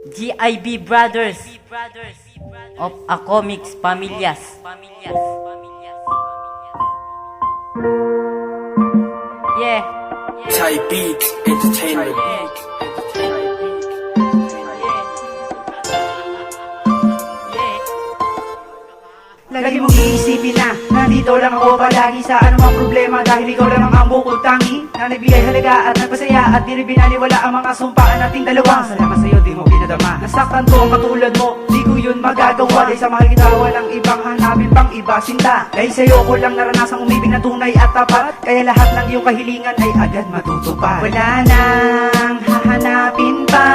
GIB Brothers of a Comics Pamilyas. Yeah. Type Beats Entertainment. Lagi mong iisipin na nandito lang ako palagi sa anumang problema, dahil ikaw lang ang bukod tangi na nagbigay halaga at nagpasaya, at di rin binaliwala ang mga sumpaan nating dalawa. Salamat sa'yo, di mo pinadama. Nasaktan ko ang katulad mo, di ko yun magagawa. Dahil sa mahal kita, walang ibang hanapin pang iba sinta. Dahil sa'yo ko lang naranasang umibig na tunay at tapat, kaya lahat ng iyong kahilingan ay agad matutupad. Wala nang hahanapin pa,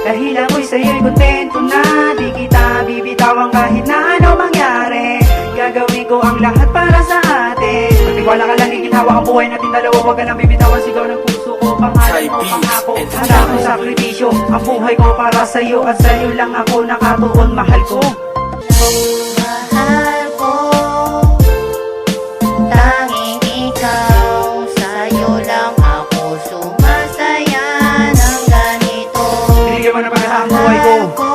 dahil ako'y sa'yo'y kontento na. Di kita bibitawang kahit na ano mangyari, gagawin ko ang lahat para sa atin. Magtiwala ka lang, iginhawa ang buhay natin dalawa. Huwag ka nang bibitawan, sigaw ng puso ko, pangalan mo, pangako. Handa kong sakripisyo ang buhay ko para sa'yo, at sa'yo lang ako nakatuon, mahal ko. Mahal ko, tanging ikaw, sa'yo lang ako sumasaya ng ganito. Binigyan mo na pagkata ang buhay ko,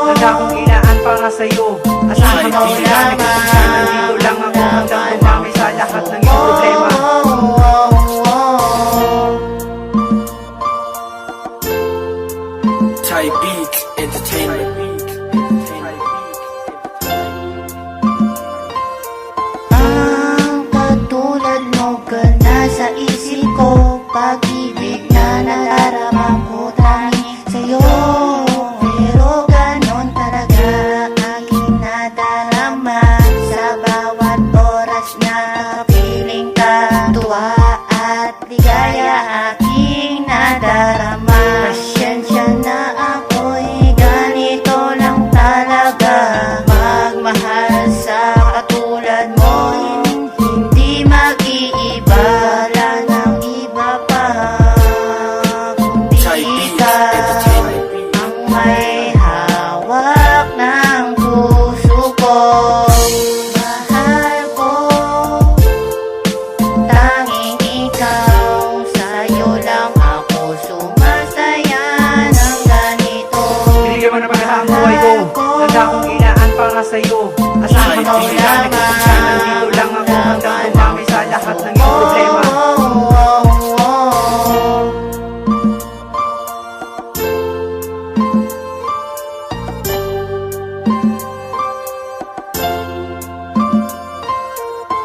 handa kong inaan para sa'yo. Asahan mo lang, nandito lang ako hanggang tumami sa lahat ng iyong problema. Type Beats Entertainment. Ang katulad mo ka na sa isip ko, pag-ibig na nadarama ko tanging sa'yo. Pero ganon talaga aking nadarama, sa bawat oras na kapiling ka, tuwa at ligaya aking nadarama. Pasyensya na ako'y ganito lang talaga, magmahal sa katulad mo, hindi mag-iiba, wala nang iba pa kundi Type Beats ikaw Entertainment. ang may hawak ng puso ko. Mahal ko, tanging ikaw, sa'yo lang ako sumasaya ng ganito. Binigyan mo na pagkata ang buhay ko, handa kong inaan para sa'yo. Asahan mo lang, nandito lang ako hanggang tumami sa lahat ng iyong problema.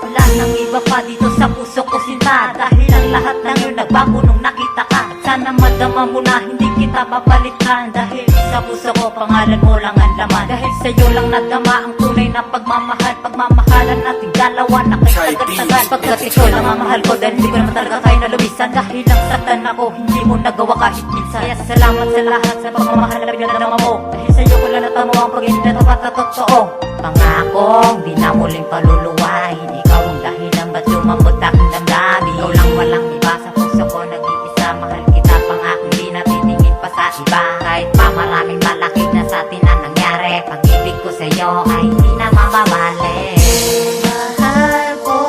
Wala nang iba pa dito sa puso ko sinta, dahil ang lahat ng yun nagbago nung nakita ka. At sana madama mo na hindi kita papalitan, dahil sa puso ko pangalan mo lang ang laman. Dahil sa'yo lang nadama ang tunay na pagmamahal, pagmamahalan nating dalawa na kay tagal-tagal. Pagkat ikaw lang ang mahal ko, dahil hindi ko naman talaga kayo nalubisan. Dahil lang saktan ako, hindi mo nagawa kahit minsan. Kaya salamat sa lahat sa pagmamahal na pinadama mo, dahil sa'yo ko lang natamo ang pag-ibig na tapat at totoo. Pangakong di na muling paluluwain, ikaw ang dahilan ba't lumambot aking damdamin. Ikaw lang walang iba sa puso ko, nag-iisa. Mahal kita pangakong di na titingin pa sa iba. Kahit pa maraming malaki na sa atin na nangyari, pag-ibig ko sa'yo ay hindi na mababalik. Mahal ko,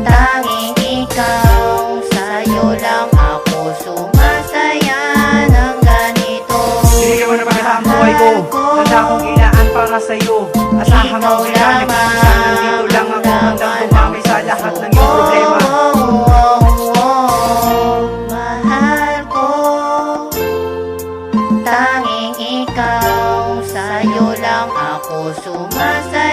tanging ikaw, sa'yo lang ako sumasaya ng ganito. Binigyan mo na pagkata ang buhay ko, handa kong inaan para sa'yo. Asahan mo lang, nandito lang ako hanggang tumami sa lahat ng iyong problema. Mahal ko, tanging ikaw, sa'yo lang ako sumasaya.